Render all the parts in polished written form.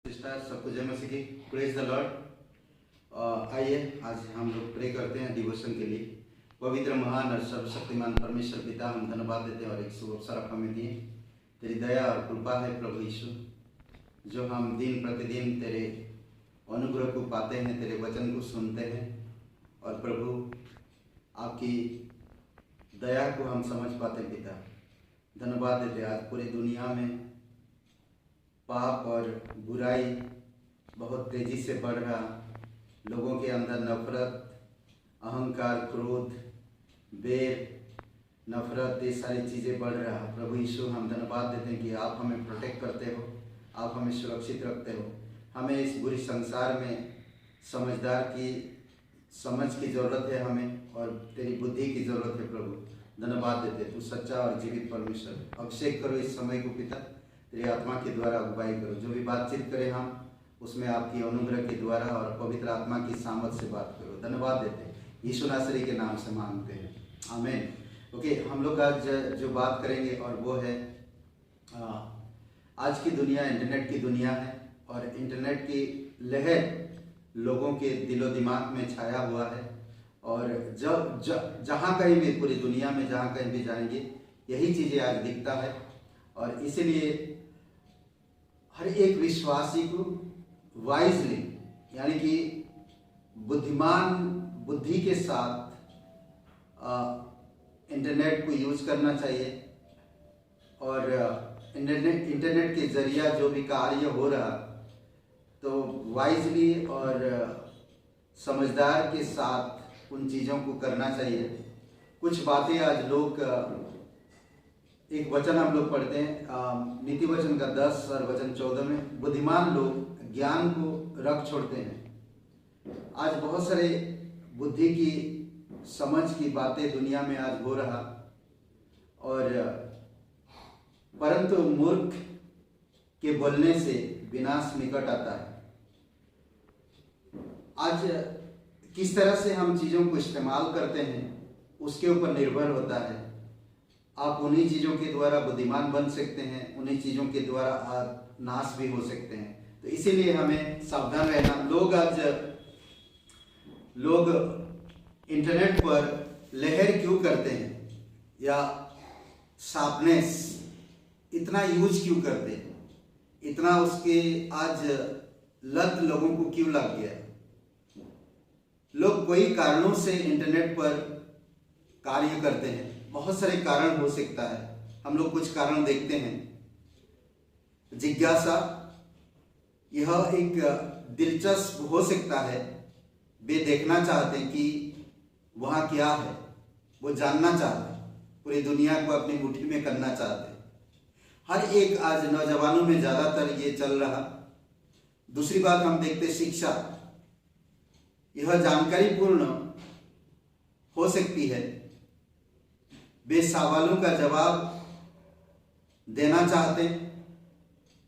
Sister सबको जय मसीह की। Praise the Lord. आइए आज हम लोग प्रे करते हैं डिवोशन के लिए। पवित्र महान और सर्वशक्तिमान परमेश्वर पिता, हम धन्यवाद देते हैं और एक शुभ अवसर आप हमें दिए। तेरी दया और कृपा है प्रभु यीशु, जो हम दिन प्रतिदिन तेरे अनुग्रह को पाते हैं, तेरे वचन को सुनते हैं और प्रभु आपकी दया को हम समझ पाते हैं। पिता धन्यवाद देते हैं। आज पूरी दुनिया में पाप और बुराई बहुत तेजी से बढ़ रहा, लोगों के अंदर नफरत, अहंकार, क्रोध, बैर, नफरत, ये सारी चीज़ें बढ़ रहा। प्रभु यीशु हम धन्यवाद देते हैं कि आप हमें प्रोटेक्ट करते हो, आप हमें सुरक्षित रखते हो। हमें इस बुरी संसार में समझ की ज़रूरत है हमें, और तेरी बुद्धि की ज़रूरत है। प्रभु धन्यवाद देते, तू सच्चा और जीवित परमेश्वर। अभिषेक करो इस समय को पिता, तेरी आत्मा के द्वारा अगुवाई करो। जो भी बातचीत करें हम, उसमें आपकी अनुग्रह के द्वारा और पवित्र आत्मा की सामर्थ से बात करो। धन्यवाद देते हैं, यीशु नासरी के नाम से मांगते हैं, आमीन। ओके, हम लोग आज जो बात करेंगे और वो है आज की दुनिया इंटरनेट की दुनिया है, और इंटरनेट की लहर लोगों के दिलो दिमाग में छाया हुआ है। और जहाँ कहीं भी पूरी दुनिया में जहाँ कहीं भी जाएंगे यही चीज़ें आज दिखता है। और इसीलिए हर एक विश्वासी को वाइजली, यानी कि बुद्धिमान बुद्धि के साथ इंटरनेट को यूज करना चाहिए। और इंटरनेट के जरिया जो भी कार्य हो रहा, तो वाइजली और समझदार के साथ उन चीज़ों को करना चाहिए। कुछ बातें आज लोग, एक वचन हम लोग पढ़ते हैं नीति वचन का 10 और वचन 14 में, बुद्धिमान लोग ज्ञान को रख छोड़ते हैं। आज बहुत सारे बुद्धि की समझ की बातें दुनिया में आज हो रहा, और परंतु मूर्ख के बोलने से विनाश निकट आता है। आज किस तरह से हम चीज़ों को इस्तेमाल करते हैं उसके ऊपर निर्भर होता है। आप उन्हीं चीज़ों के द्वारा बुद्धिमान बन सकते हैं, उन्हीं चीज़ों के द्वारा आप नाश भी हो सकते हैं। तो इसीलिए हमें सावधान रहना। लोग इंटरनेट पर लहर क्यों करते हैं, या शार्पनेस इतना यूज क्यों करते हैं, इतना उसके आज लत लोगों को क्यों लग गया। लोग कई कारणों से इंटरनेट पर कार्य करते हैं। बहुत सारे कारण हो सकता है, हम लोग कुछ कारण देखते हैं। जिज्ञासा, यह एक दिलचस्प हो सकता है। वे देखना चाहते हैं कि वहाँ क्या है, वो जानना चाहते हैं, पूरी दुनिया को अपनी मुट्ठी में करना चाहते हैं। हर एक आज नौजवानों में ज़्यादातर ये चल रहा। दूसरी बात हम देखते शिक्षा, यह जानकारी पूर्ण हो सकती है। वे सवालों का जवाब देना चाहते हैं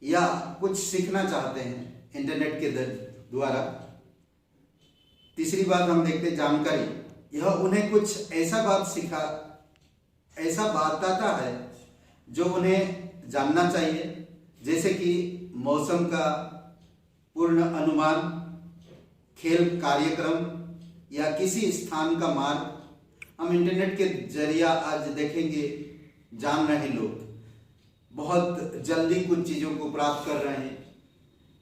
या कुछ सीखना चाहते हैं इंटरनेट के द्वारा। तीसरी बात हम देखते जानकारी, यह उन्हें कुछ ऐसा बताता है जो उन्हें जानना चाहिए, जैसे कि मौसम का पूर्ण अनुमान, खेल कार्यक्रम या किसी स्थान का मार्ग। हम इंटरनेट के जरिया आज देखेंगे, जान रहे लोग बहुत जल्दी कुछ चीज़ों को प्राप्त कर रहे हैं।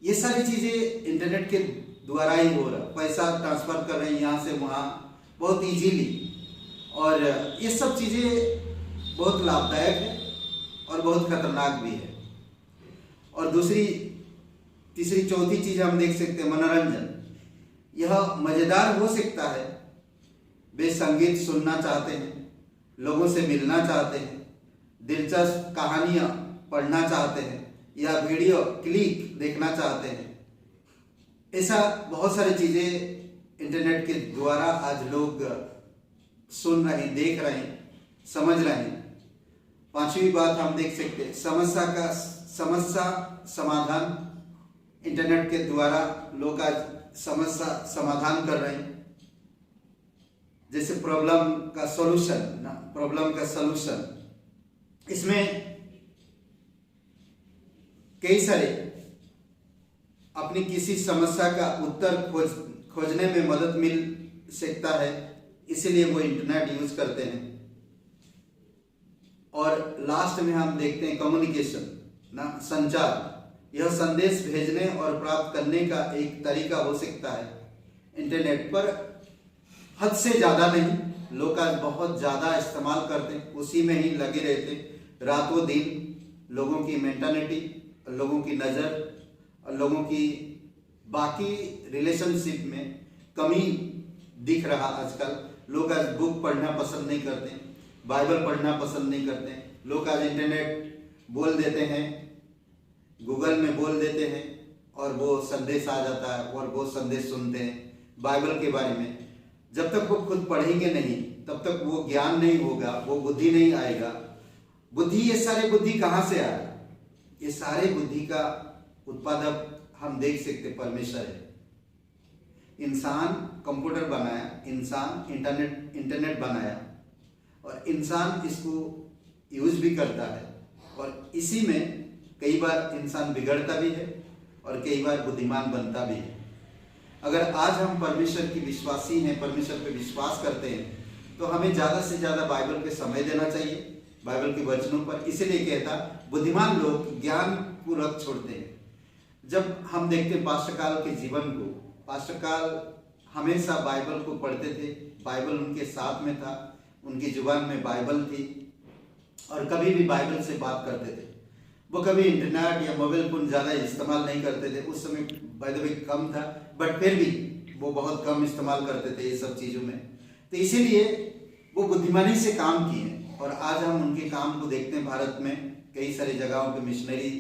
ये सारी चीज़ें इंटरनेट के द्वारा ही हो रहा। पैसा ट्रांसफ़र कर रहे हैं यहाँ से वहाँ बहुत इजीली, और ये सब चीज़ें बहुत लाभदायक है और बहुत खतरनाक भी है। और तीसरी चौथी चीज़ हम देख सकते हैं मनोरंजन। यह मज़ेदार हो सकता है। वे संगीत सुनना चाहते हैं, लोगों से मिलना चाहते हैं, दिलचस्प कहानियाँ पढ़ना चाहते हैं, या वीडियो क्लिप देखना चाहते हैं। ऐसा बहुत सारी चीज़ें इंटरनेट के द्वारा आज लोग सुन रहे हैं, देख रहे हैं, समझ रहे हैं। पांचवी बात हम देख सकते हैं समस्या समाधान। इंटरनेट के द्वारा लोग आज समस्या समाधान कर रहे हैं, जैसे प्रॉब्लम का सॉल्यूशन। इसमें कई सारे अपनी किसी समस्या का उत्तर खोजने में मदद मिल सकता है, इसीलिए वो इंटरनेट यूज करते हैं। और लास्ट में हम देखते हैं कम्युनिकेशन ना, संचार। यह संदेश भेजने और प्राप्त करने का एक तरीका हो सकता है इंटरनेट पर, हद से ज़्यादा नहीं। लोग आज बहुत ज़्यादा इस्तेमाल करते हैं, उसी में ही लगे रहते, रातों दिन। लोगों की मेंटालिटी, लोगों की नज़र, लोगों की बाकी रिलेशनशिप में कमी दिख रहा आजकल। लोग आज बुक पढ़ना पसंद नहीं करते, बाइबल पढ़ना पसंद नहीं करते। लोग आज इंटरनेट बोल देते हैं, गूगल में बोल देते हैं और वो संदेश आ जाता है और वो संदेश सुनते हैं बाइबल के बारे में। जब तक वो खुद पढ़ेंगे नहीं तब तक वो ज्ञान नहीं होगा, वो बुद्धि नहीं आएगा। बुद्धि, ये सारे बुद्धि कहाँ से आया? ये सारे बुद्धि का उत्पादक हम देख सकते परमेश्वर है। इंसान कंप्यूटर बनाया, इंसान इंटरनेट बनाया और इंसान इसको यूज भी करता है। और इसी में कई बार इंसान बिगड़ता भी है और कई बार बुद्धिमान बनता भी है। अगर आज हम परमेश्वर की विश्वासी हैं, परमेश्वर पे विश्वास करते हैं, तो हमें ज़्यादा से ज़्यादा बाइबल पे समय देना चाहिए, बाइबल के वचनों पर। इसीलिए कहता, बुद्धिमान लोग ज्ञान को रख छोड़ते हैं। जब हम देखते हैं पास्टर काल के जीवन को, पास्टर काल हमेशा बाइबल को पढ़ते थे, बाइबल उनके साथ में था, उनकी जुबान में बाइबल थी और कभी भी बाइबल से बात करते थे। वो कभी इंटरनेट या मोबाइल फोन ज़्यादा इस्तेमाल नहीं करते थे, उस समय बाय द वे कम था, बट फिर भी वो बहुत कम इस्तेमाल करते थे ये सब चीज़ों में। तो इसीलिए वो बुद्धिमानी से काम किए और आज हम उनके काम को देखते हैं। भारत में कई सारी जगहों पे missionary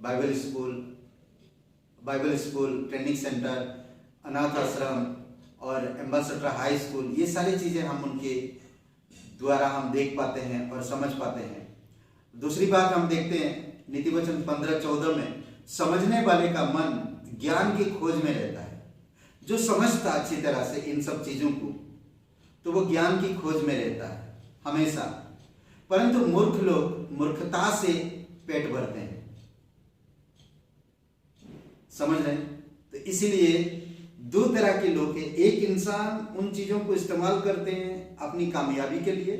Bible school, training centre, अनाथ आश्रम और एम्बेसडर हाई स्कूल, ये सारी चीज़ें हम उनके द्वारा हम देख पाते हैं और समझ पाते हैं। दूसरी बात हम देखते हैं नीतिवचन 15:14 में, समझने वाले का मन ज्ञान की खोज में रहता है। जो समझता अच्छी तरह से इन सब चीजों को, तो वो ज्ञान की खोज में रहता है हमेशा। परंतु मूर्ख लोग मूर्खता से पेट भरते हैं, समझ रहे हैं? तो इसीलिए दो तरह के लोग हैं। एक इंसान उन चीजों को इस्तेमाल करते हैं अपनी कामयाबी के लिए,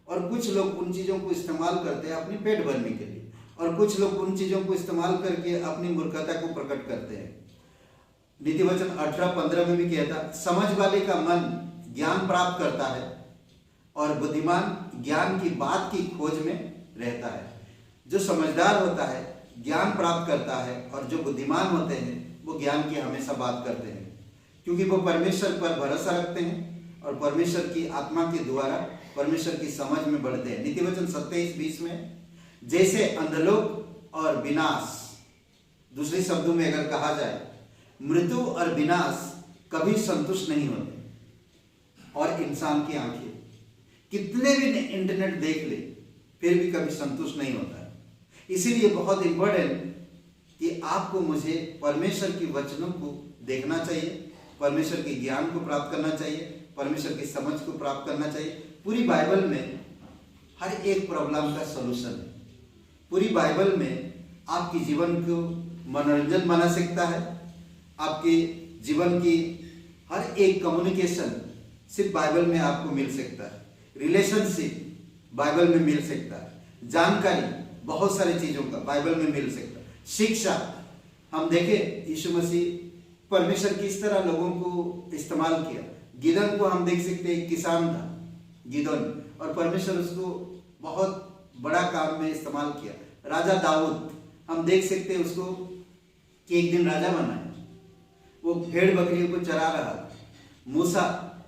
और कुछ लोग उन चीजों को इस्तेमाल करते हैं अपनी पेट भरने के लिए, और कुछ लोग उन चीजों को इस्तेमाल करके अपनी मूर्खता को प्रकट करते हैं। नीतिवचन 18:15 में भी कहता, समझ वाले का मन ज्ञान प्राप्त करता है और बुद्धिमान ज्ञान की बात की खोज में रहता है। जो समझदार होता है ज्ञान प्राप्त करता है और जो बुद्धिमान होते हैं वो ज्ञान की हमेशा बात करते हैं, क्योंकि वो परमेश्वर पर भरोसा रखते हैं और परमेश्वर की आत्मा के द्वारा परमेश्वर की समझ में बढ़ते हैं। नीतिवचन 27:20 में, जैसे अंधलोक और विनाश, दूसरे शब्दों में अगर कहा जाए, मृत्यु और विनाश कभी संतुष्ट नहीं होते। और इंसान की आंखें कितने भी इंटरनेट देख ले फिर भी कभी संतुष्ट नहीं होता है। इसीलिए बहुत इंपॉर्टेंट कि आपको मुझे परमेश्वर की वचनों को देखना चाहिए, परमेश्वर के ज्ञान को प्राप्त करना चाहिए, परमेश्वर की समझ को प्राप्त करना चाहिए। पूरी बाइबल में हर एक प्रॉब्लम का सलूशन है। पूरी बाइबल में आपके जीवन को मनोरंजन बना सकता है। आपके जीवन की हर एक कम्युनिकेशन सिर्फ बाइबल में आपको मिल सकता है। रिलेशनशिप बाइबल में मिल सकता है। जानकारी बहुत सारी चीजों का बाइबल में मिल सकता है। शिक्षा, हम देखें यीशु मसीह परमेश्वर किस तरह लोगों को इस्तेमाल किया। गिदोन को हम देख सकते हैं, किसान था गिदोन, और परमेश्वर उसको बहुत बड़ा काम में इस्तेमाल किया। राजा दाऊद हम देख सकते हैं उसको कि एक दिन राजा बना है। वो भेड़ बकरियों को चरा रहा था। मूसा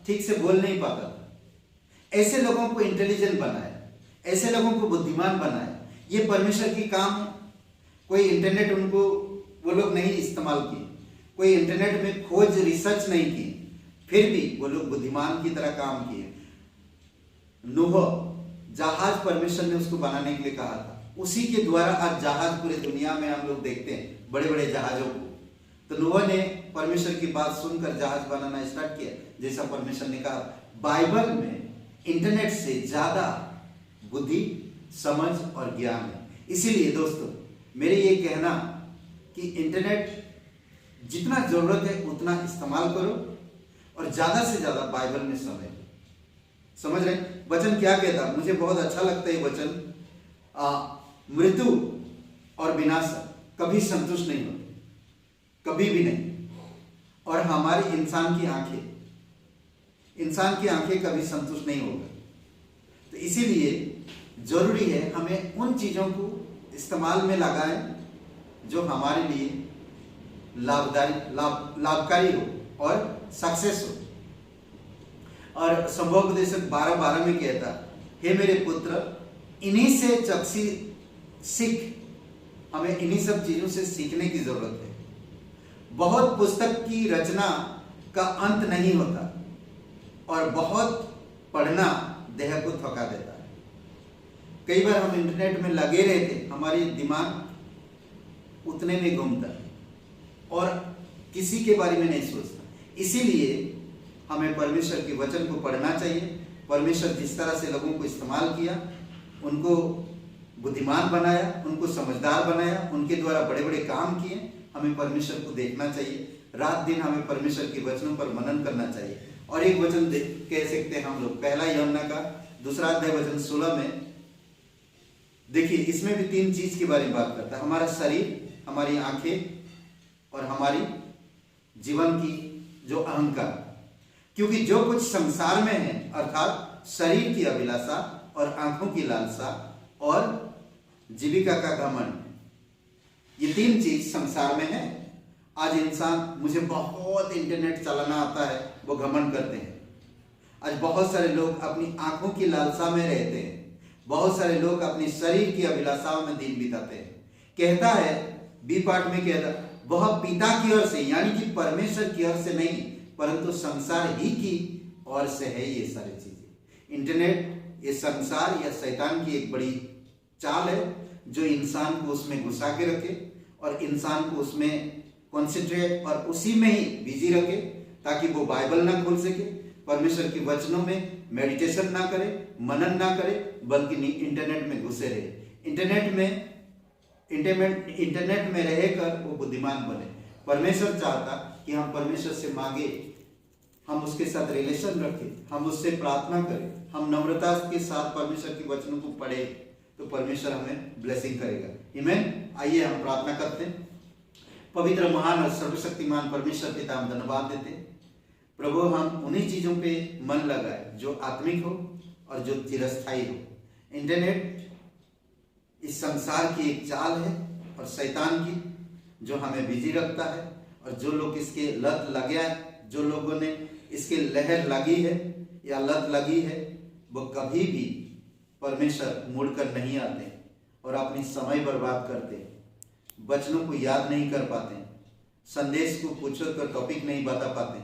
ठीक से बोल नहीं पाता था। ऐसे लोगों को इंटेलिजेंट बनाया, ऐसे लोगों को बुद्धिमान बनाया। ये परमेश्वर की काम है। कोई इंटरनेट उनको वो लोग नहीं इस्तेमाल किए, कोई इंटरनेट में खोज रिसर्च नहीं की, फिर भी वो लोग बुद्धिमान की तरह काम किए। नूह, जहाज परमेश्वर ने उसको बनाने के लिए कहा था, उसी के द्वारा आज जहाज पूरे दुनिया में हम लोग देखते हैं, बड़े बड़े जहाजों को। तो नूह ने परमेश्वर की बात सुनकर जहाज बनाना स्टार्ट किया, जैसा परमेश्वर ने कहा। बाइबल में इंटरनेट से ज्यादा बुद्धि, समझ और ज्ञान है। इसीलिए दोस्तों, मेरे ये कहना कि इंटरनेट जितना जरूरत है उतना इस्तेमाल करो और ज्यादा से ज्यादा बाइबल में समय दो। समझ रहे? वचन क्या कहता, मुझे बहुत अच्छा लगता है ये वचन, मृत्यु और विनाश कभी संतुष्ट नहीं होते, कभी भी नहीं। और हमारी इंसान की आंखें कभी संतुष्ट नहीं होगा। तो इसीलिए जरूरी है हमें उन चीजों को इस्तेमाल में लगाएं जो हमारे लिए लाभकारी हो और सक्सेस हो। और संभवोपदेशक 12:12 में कहता, हे मेरे पुत्र, इन्हीं से चक्षी सीख। हमें इन्हीं सब चीजों से सीखने की जरूरत है। बहुत पुस्तक की रचना का अंत नहीं होता और बहुत पढ़ना देह को थका देता है। कई बार हम इंटरनेट में लगे रहते, हमारी दिमाग उतने में घूमता है और किसी के बारे में नहीं सोचता। इसीलिए हमें परमेश्वर के वचन को पढ़ना चाहिए। परमेश्वर जिस तरह से लोगों को इस्तेमाल किया, उनको बुद्धिमान बनाया, उनको समझदार बनाया, उनके द्वारा बड़े बड़े काम किए, हमें परमेश्वर को देखना चाहिए। रात दिन हमें परमेश्वर के वचनों पर मनन करना चाहिए। और एक वचन कह सकते हैं हम लोग, 1 यूहन्ना का 2 अध्याय वचन 16 में देखिए, इसमें भी 3 चीज के बारे में बात करता है, हमारा शरीर, हमारी आंखें और हमारी जीवन की जो अहंकार। क्योंकि जो कुछ संसार में है, अर्थात शरीर की अभिलाषा और आंखों की लालसा और जीविका का घमंड, ये 3 चीज संसार में है। आज इंसान, मुझे बहुत इंटरनेट चलाना आता है, वो घमंड करते हैं। आज बहुत सारे लोग अपनी आंखों की लालसा में रहते हैं। बहुत सारे लोग अपनी शरीर की अभिलाषाओं में दिन बिताते हैं। कहता है, बी पार्ट में कहता, वह पिता की ओर से, यानी कि परमेश्वर की ओर से नहीं, परंतु संसार ही की ओर से है ये सारी चीजें। इंटरनेट ये संसार या शैतान की एक बड़ी चाल है जो इंसान को उसमें घुसा के रखे और इंसान को उसमें कॉन्सेंट्रेट और उसी में ही बिजी रखे, ताकि वो बाइबल ना खोल सके, परमेश्वर के वचनों में मेडिटेशन ना करे, मनन ना करे, बल्कि इंटरनेट में घुसे रहे। इंटरनेट में रहकर वो बुद्धिमान बने। परमेश्वर चाहता कि हम परमेश्वर से मांगे, हम उसके साथ रिलेशन रखें, हम उससे प्रार्थना करें, हम नम्रता के साथ परमेश्वर के वचनों को पढ़े, तो परमेश्वर हमें ब्लेसिंग करेगा। आमीन। आइए हम प्रार्थना करते हैं। पवित्र, महान और सर्वशक्तिमान परमेश्वर पिता, हम धन्यवाद देते हैं प्रभु, हम उन्हीं चीजों पे मन लगाए जो आत्मिक हो और जो चिरस्थायी हो। इंटरनेट इस संसार की एक चाल है और शैतान की, जो हमें बिजी रखता है। और जो लोग इसके लत लगे हैं, जो लोगों ने इसके लहर लगी है या लत लगी है, वो कभी भी परमेश्वर मुड़कर नहीं आते और अपनी समय बर्बाद करते, वचनों को याद नहीं कर पाते, संदेश को पूछो तो टॉपिक नहीं बता पाते,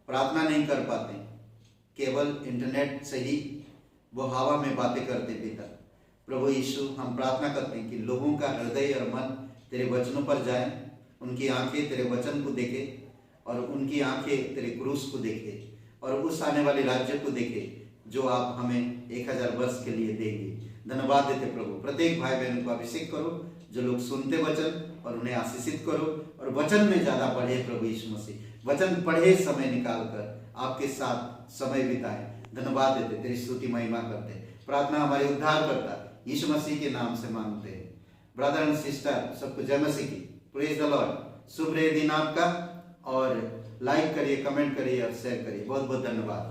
प्रार्थना नहीं कर पाते, केवल इंटरनेट से ही वो हवा में बातें करते। पिता प्रभु यीशु, हम प्रार्थना करते हैं कि लोगों का हृदय और मन तेरे वचनों पर जाए, उनकी आंखें तेरे वचन को देखे और उनकी आंखें तेरे क्रूस को देखे और उस आने वाले राज्य को देखे जो आप हमें 1000 वर्ष के लिए देंगे। धन्यवाद देते प्रभु। प्रत्येक भाई बहन को अभिषेक करो, जो लोग सुनते वचन, और उन्हें आशीषित करो और वचन में ज्यादा बढ़े प्रभु यीशु मसीह। वचन पढ़े, समय निकाल कर आपके साथ समय बिताए। धन्यवाद देते, तेरी स्तुति महिमा करते। प्रार्थना हमारे उद्धार करता यीशु मसीह के नाम से मांगते हैं। ब्रदर एंड सिस्टर, सबको जय मसीह की। Praise the Lord. शुभ दिन आपका, और लाइक करिए, कमेंट करिए और शेयर करिए। बहुत बहुत धन्यवाद।